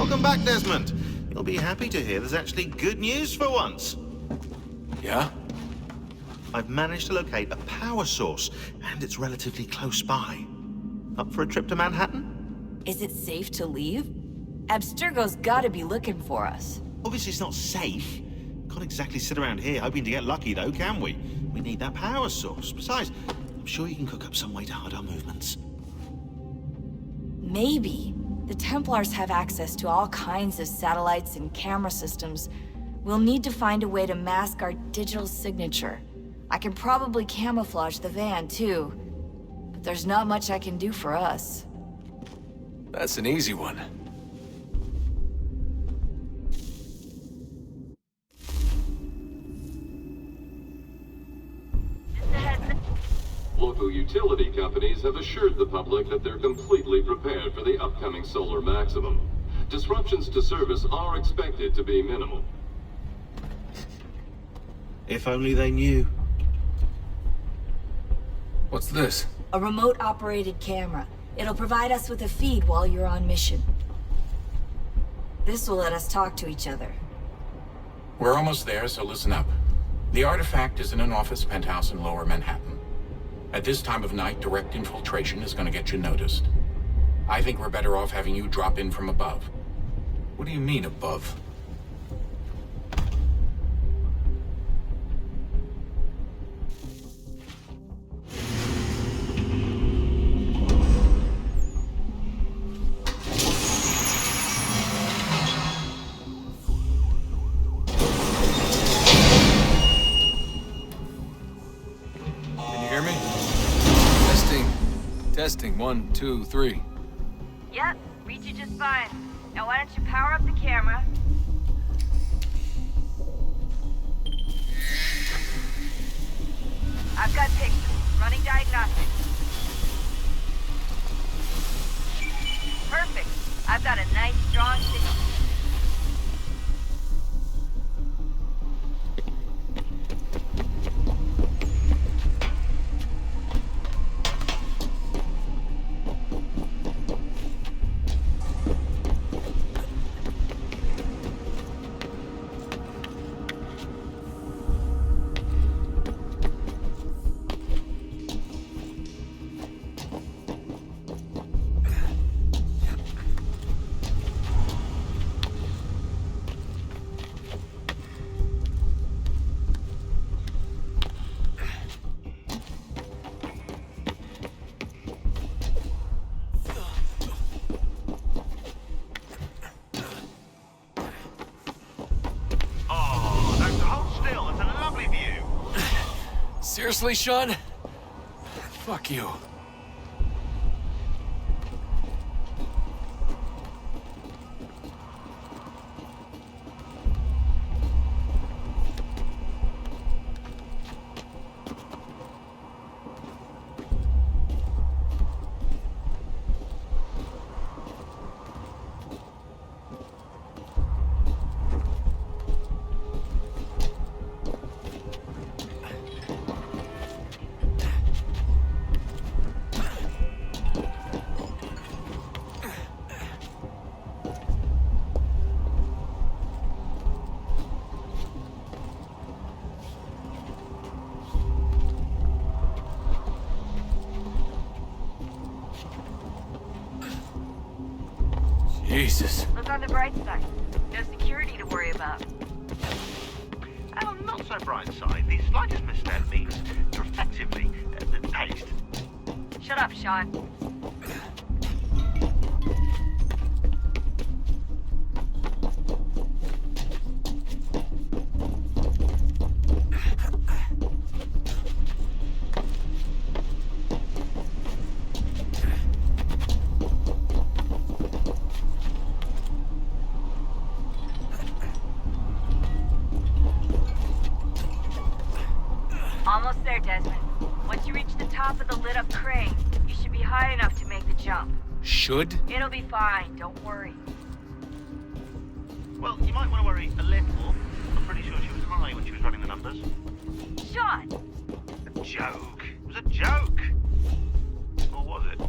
Welcome back, Desmond. You'll be happy to hear there's actually good news for once. Yeah? I've managed to locate a power source, and it's relatively close by. Up for a trip to Manhattan? Is it safe to leave? Abstergo's gotta be looking for us. Obviously it's not safe. Can't exactly sit around here hoping to get lucky though, can we? We need that power source. Besides, I'm sure you can cook up some way to hide our movements. Maybe. The Templars have access to all kinds of satellites and camera systems. We'll need to find a way to mask our digital signature. I can probably camouflage the van, too. But there's not much I can do for us. That's an easy one. Local utility companies have assured the public that they're completely prepared for the upcoming solar maximum. Disruptions to service are expected to be minimal. If only they knew. What's this? A remote-operated camera. It'll provide us with a feed while you're on mission. This will let us talk to each other. We're almost there, so listen up. The artifact is in an office penthouse in Lower Manhattan. At this time of night, direct infiltration is going to get you noticed. I think we're better off having you drop in from above. What do you mean, above? Testing, 1, 2, 3. Yep, read you just fine. Now why don't you power up the camera? I've got pictures. Running diagnostics. Perfect. I've got a nice, strong signal. Seriously, Sean? Fuck you. Jesus. Look on the bright side. No security to worry about. And on the not so bright side, the slightest misstep means you're effectively paced. Shut up, Sean. Almost there, Desmond. Once you reach the top of the lit-up crane, you should be high enough to make the jump. Should? It'll be fine, don't worry. Well, you might want to worry a little. I'm pretty sure she was high when she was running the numbers. Sean! A joke. It was a joke. Or was it?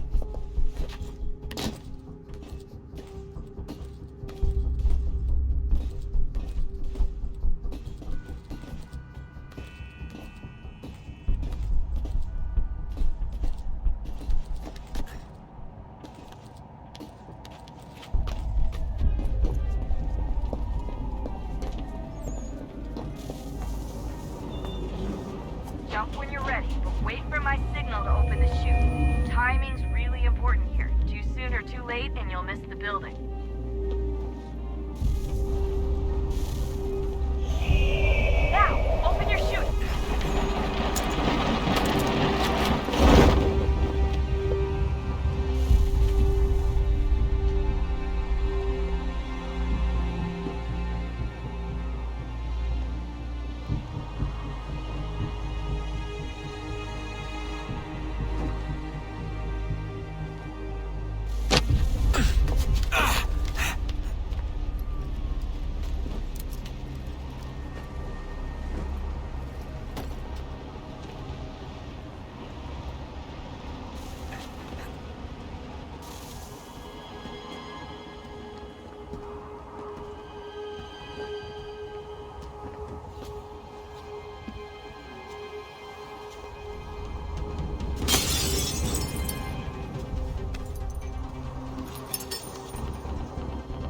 the chute. Timing's really important here. Too soon or too late, and you'll miss the building. Now, open your chute.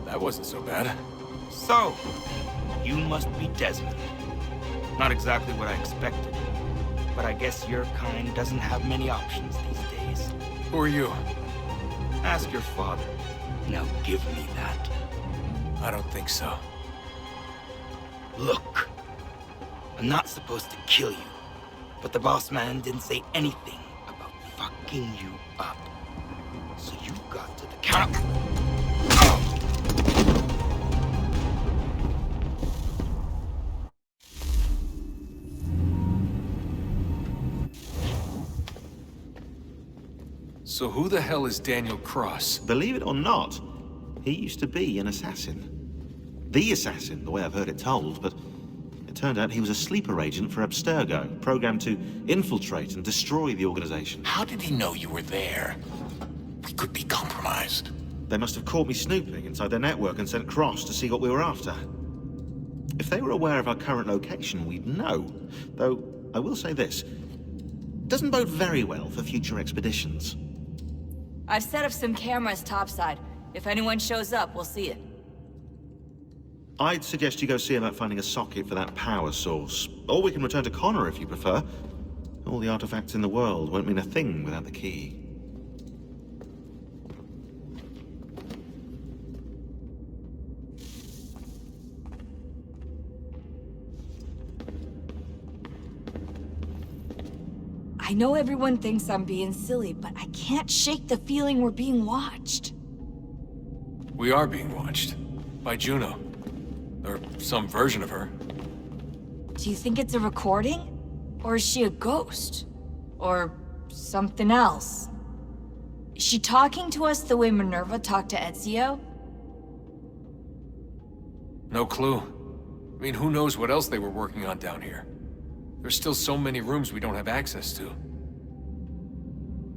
That wasn't so bad. So, you must be Desmond. Not exactly what I expected, but I guess your kind doesn't have many options these days. Who are you? Ask your father. Now give me that. I don't think so. Look, I'm not supposed to kill you, but the boss man didn't say anything about fucking you up. So you got to the count. So who the hell is Daniel Cross? Believe it or not, he used to be an assassin. The assassin, the way I've heard it told, but it turned out he was a sleeper agent for Abstergo, programmed to infiltrate and destroy the organization. How did he know you were there? We could be compromised. They must have caught me snooping inside their network and sent Cross to see what we were after. If they were aware of our current location, we'd know. Though, I will say this. Doesn't bode very well for future expeditions. I've set up some cameras topside. If anyone shows up, we'll see it. I'd suggest you go see about finding a socket for that power source. Or we can return to Connor if you prefer. All the artifacts in the world won't mean a thing without the key. I know everyone thinks I'm being silly, but I can't shake the feeling we're being watched. We are being watched. By Juno. Or some version of her. Do you think it's a recording? Or is she a ghost? Or something else? Is she talking to us the way Minerva talked to Ezio? No clue. I mean, who knows what else they were working on down here? There's still so many rooms we don't have access to.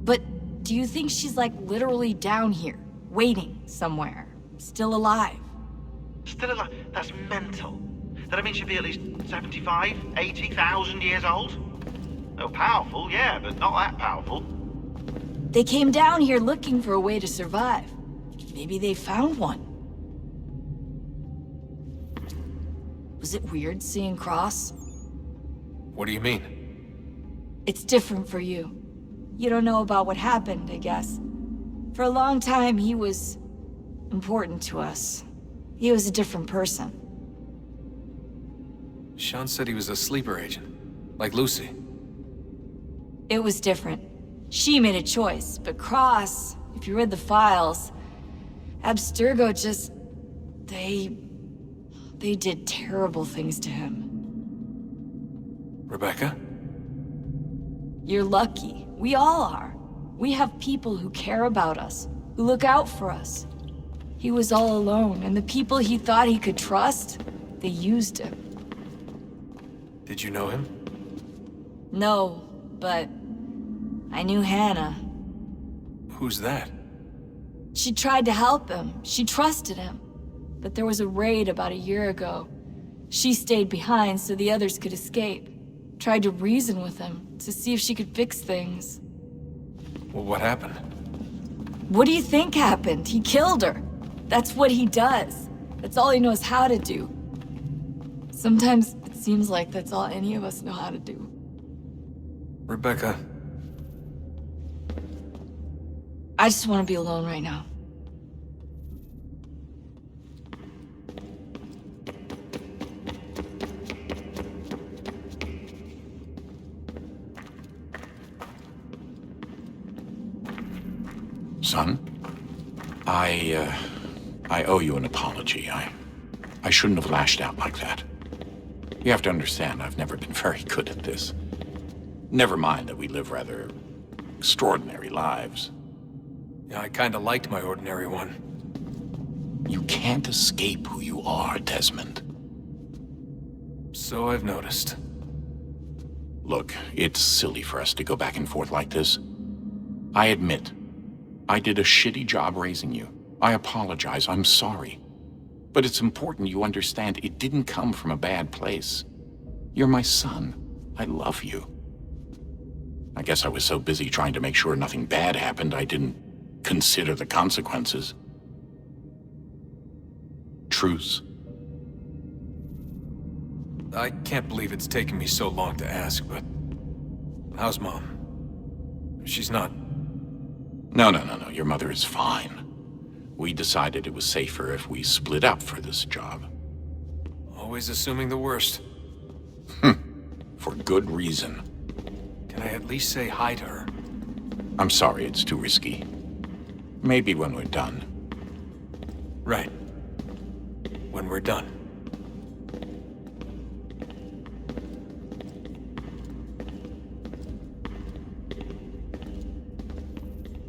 But do you think she's like literally down here, waiting somewhere, still alive? Still alive? That's mental. That means she'd be at least 75, 80,000 years old? Oh, powerful, yeah, but not that powerful. They came down here looking for a way to survive. Maybe they found one. Was it weird seeing Cross? What do you mean? It's different for you. You don't know about what happened, I guess. For a long time, he was important to us. He was a different person. Sean said he was a sleeper agent. Like Lucy. It was different. She made a choice, but Cross, if you read the files, Abstergo just... They did terrible things to him. Rebecca? You're lucky. We all are. We have people who care about us, who look out for us. He was all alone, and the people he thought he could trust, they used him. Did you know him? No, but I knew Hannah. Who's that? She tried to help him. She trusted him. But there was a raid about a year ago. She stayed behind so the others could escape. Tried to reason with him, to see if she could fix things. Well, what happened? What do you think happened? He killed her. That's what he does. That's all he knows how to do. Sometimes it seems like that's all any of us know how to do. Rebecca, I just want to be alone right now. Son, I owe you an apology. I shouldn't have lashed out like that. You have to understand, I've never been very good at this. Never mind that we live rather extraordinary lives. Yeah, I kinda liked my ordinary one. You can't escape who you are, Desmond. So I've noticed. Look, it's silly for us to go back and forth like this. I admit, I did a shitty job raising you. I apologize, I'm sorry. But it's important you understand it didn't come from a bad place. You're my son. I love you. I guess I was so busy trying to make sure nothing bad happened, I didn't consider the consequences. Truce. I can't believe it's taken me so long to ask, but... how's Mom? She's not... No. Your mother is fine. We decided it was safer if we split up for this job. Always assuming the worst. For good reason. Can I at least say hi to her? I'm sorry, it's too risky. Maybe when we're done. Right. When we're done.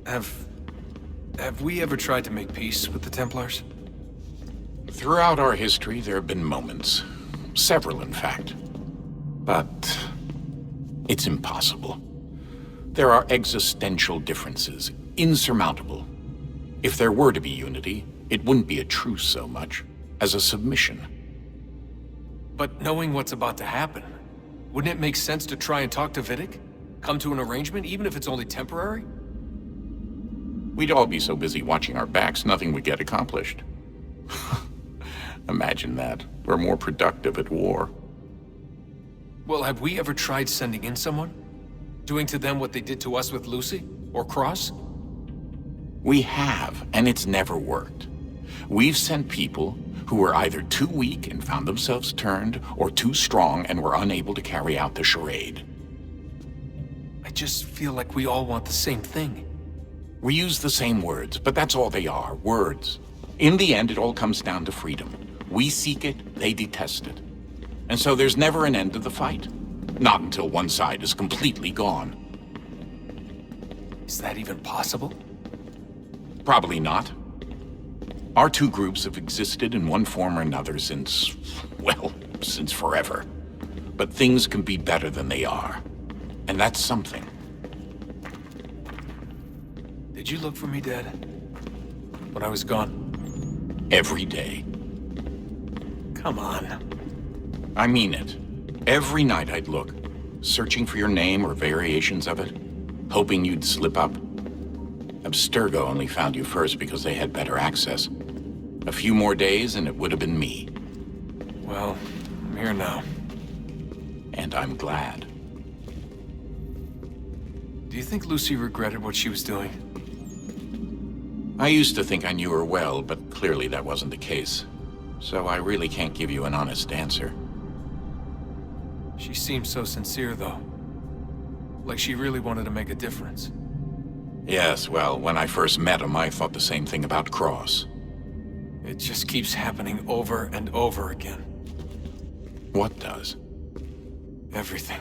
Have we ever tried to make peace with the Templars? Throughout our history, there have been moments. Several, in fact. But... it's impossible. There are existential differences, insurmountable. If there were to be unity, it wouldn't be a truce so much as a submission. But knowing what's about to happen, wouldn't it make sense to try and talk to Vidic? Come to an arrangement, even if it's only temporary? We'd all be so busy watching our backs, nothing would get accomplished. Imagine that. We're more productive at war. Well, have we ever tried sending in someone? Doing to them what they did to us with Lucy? Or Cross? We have, and it's never worked. We've sent people who were either too weak and found themselves turned, or too strong and were unable to carry out the charade. I just feel like we all want the same thing. We use the same words, but that's all they are, words. In the end, it all comes down to freedom. We seek it, they detest it. And so there's never an end to the fight. Not until one side is completely gone. Is that even possible? Probably not. Our two groups have existed in one form or another since, well, since forever. But things can be better than they are. And that's something. Did you look for me, Dad? When I was gone? Every day. Come on. I mean it. Every night I'd look, searching for your name or variations of it, hoping you'd slip up. Abstergo only found you first because they had better access. A few more days and it would have been me. Well, I'm here now. And I'm glad. Do you think Lucy regretted what she was doing? I used to think I knew her well, but clearly that wasn't the case. So I really can't give you an honest answer. She seemed so sincere, though. Like she really wanted to make a difference. Yes, well, when I first met him, I thought the same thing about Cross. It just keeps happening over and over again. What does? Everything.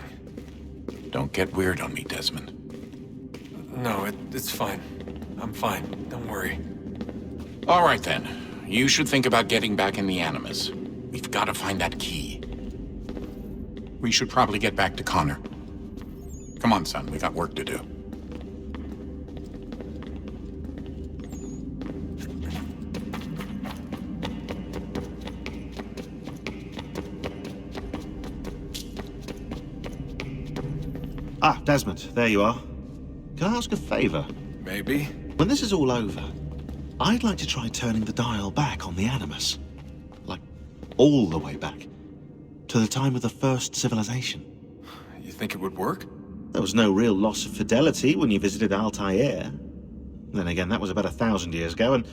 Don't get weird on me, Desmond. No, it's fine. I'm fine. Don't worry. All right, then. You should think about getting back in the Animus. We've got to find that key. We should probably get back to Connor. Come on, son. We got work to do. Ah, Desmond, there you are. Can I ask a favor? Maybe. When this is all over, I'd like to try turning the dial back on the Animus. Like, all the way back. To the time of the first civilization. You think it would work? There was no real loss of fidelity when you visited Altair. Then again, that was about 1,000 years ago, and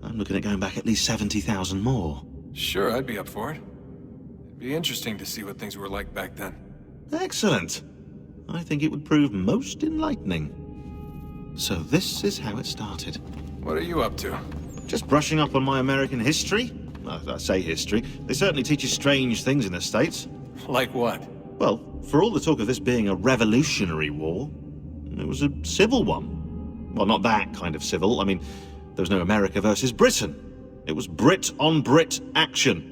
I'm looking at going back at least 70,000 more. Sure, I'd be up for it. It'd be interesting to see what things were like back then. Excellent. I think it would prove most enlightening. So this is how it started. What are you up to? Just brushing up on my American history. Well, I say history. They certainly teach you strange things in the States. Like what? Well, for all the talk of this being a revolutionary war, it was a civil one. Well, not that kind of civil. I mean, there was no America versus Britain. It was Brit on Brit action.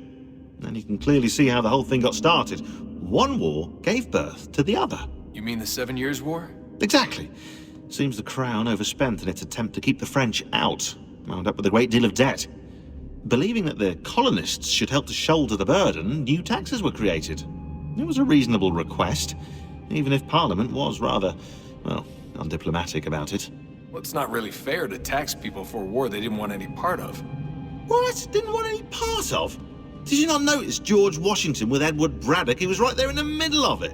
And you can clearly see how the whole thing got started. One war gave birth to the other. You mean the 7 Years' War? Exactly. Seems the Crown overspent in its attempt to keep the French out, wound up with a great deal of debt. Believing that the colonists should help to shoulder the burden, new taxes were created. It was a reasonable request, even if Parliament was rather, well, undiplomatic about it. Well, it's not really fair to tax people for a war they didn't want any part of. What? Didn't want any part of? Did you not notice George Washington with Edward Braddock? He was right there in the middle of it.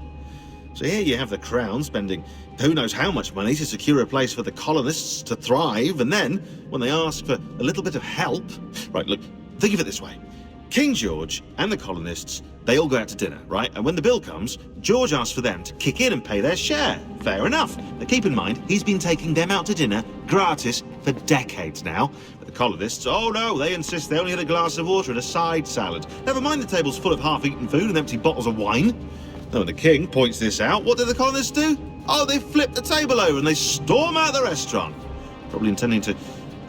So here you have the Crown spending who knows how much money to secure a place for the colonists to thrive, and then, when they ask for a little bit of help... Right, look, think of it this way. King George and the colonists, they all go out to dinner, right? And when the bill comes, George asks for them to kick in and pay their share. Fair enough. Now keep in mind, he's been taking them out to dinner gratis for decades now. But the colonists, oh no, they insist they only had a glass of water and a side salad. Never mind the table's full of half-eaten food and empty bottles of wine. Now when the king points this out, what do the colonists do? Oh, they flip the table over and they storm out of the restaurant. Probably intending to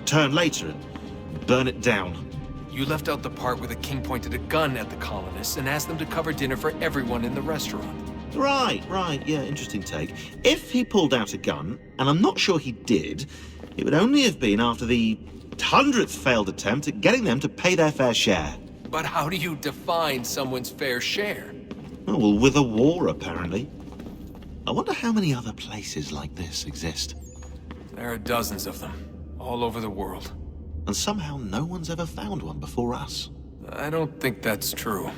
turn later and burn it down. You left out the part where the king pointed a gun at the colonists and asked them to cover dinner for everyone in the restaurant. Right, yeah, interesting take. If he pulled out a gun, and I'm not sure he did, it would only have been after the 100th failed attempt at getting them to pay their fair share. But how do you define someone's fair share? Oh, well, with a war, apparently. I wonder how many other places like this exist. There are dozens of them, all over the world. And somehow no one's ever found one before us. I don't think that's true.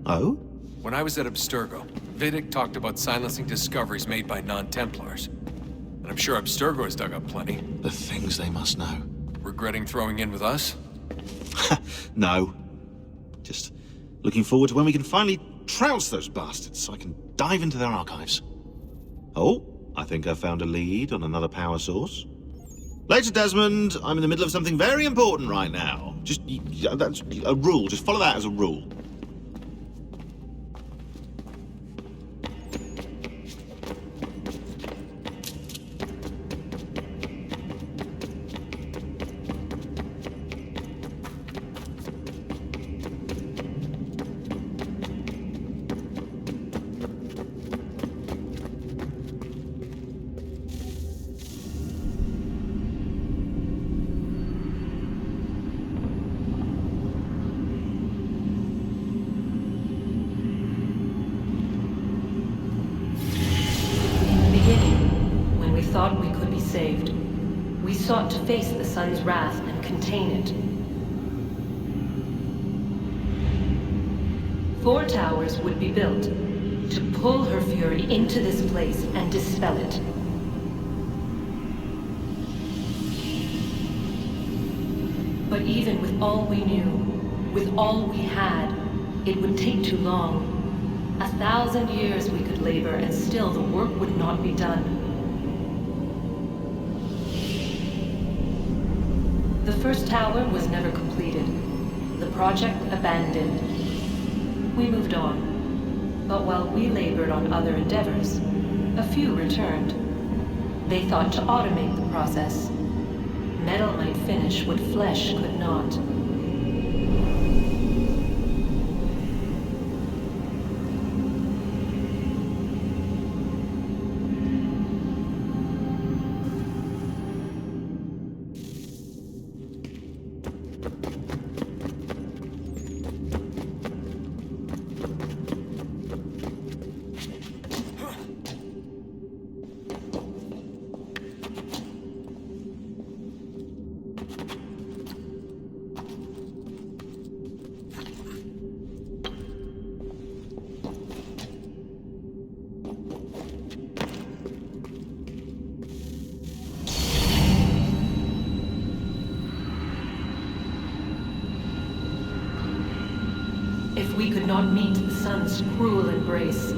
Oh? When I was at Abstergo, Vidic talked about silencing discoveries made by non-Templars. And I'm sure Abstergo has dug up plenty. The things they must know. Regretting throwing in with us? No. Just looking forward to when we can finally trounce those bastards so I can dive into their archives. Oh, I think I found a lead on another power source. Later, Desmond. I'm in the middle of something very important right now. That's a rule. Just follow that as a rule. Sought to face the sun's wrath and contain it. 4 towers would be built to pull her fury into this place and dispel it. But even with all we knew, with all we had, it would take too long. 1,000 years we could labor and still the work would not be done. The first tower was never completed. The project abandoned. We moved on. But while we labored on other endeavors, a few returned. They thought to automate the process. Metal might finish what flesh could not. if we could not meet the sun's cruel embrace,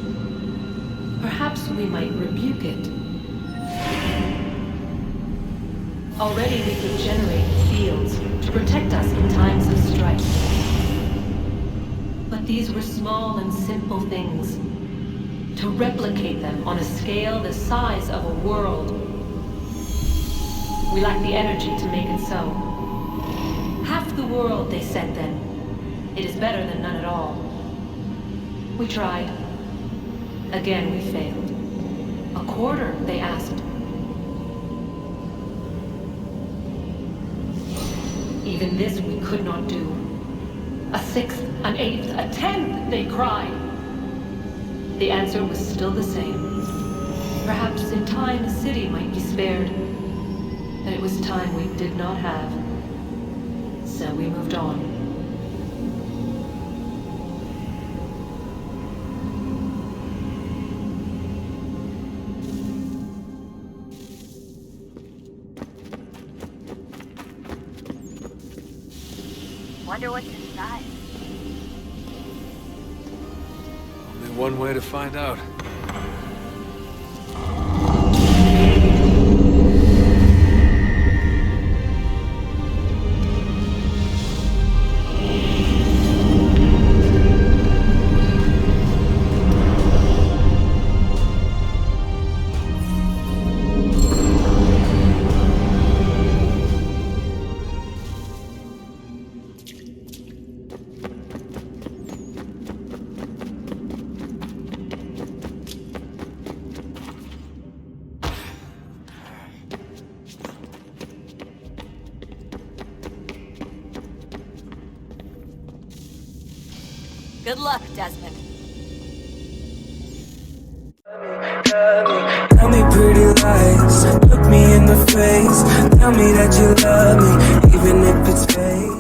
perhaps we might rebuke it. Already we could generate fields to protect us in times of strife. But these were small and simple things. To replicate them on a scale the size of a world, we lack the energy to make it so. Half the world, they said then. It is better than none at all. We tried. Again we failed. A quarter, they asked. Even this we could not do. A sixth, an eighth, a tenth, they cried. The answer was still the same. Perhaps in time a city might be spared. But it was time we did not have. So we moved on. Wonder what's inside. Only one way to find out. Good luck, Desmond. Tell me pretty lies, look me in the face. Tell me that you love me, even if it's fake.